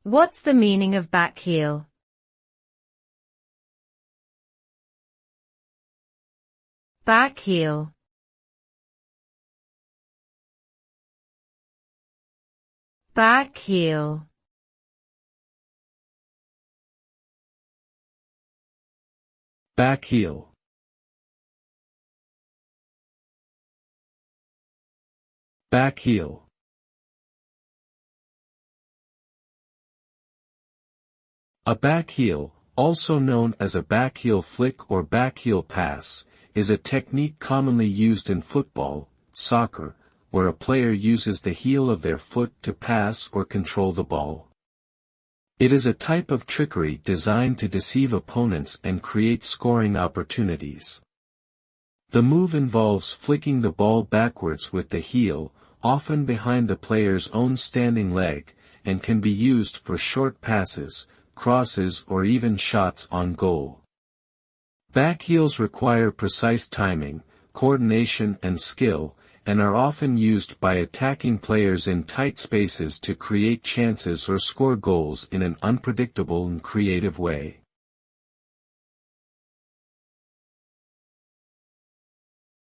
What's the meaning of back heel? Back heel. Back heel. Back heel. Back heel. A back heel, also known as a back heel flick or back heel pass, is a technique commonly used in football, soccer, where a player uses the heel of their foot to pass or control the ball. It is a type of trickery designed to deceive opponents and create scoring opportunities. The move involves flicking the ball backwards with the heel, often behind the player's own standing leg, and can be used for short passes, crosses or even shots on goal. Back heels require precise timing, coordination and skill, and are often used by attacking players in tight spaces to create chances or score goals in an unpredictable and creative way.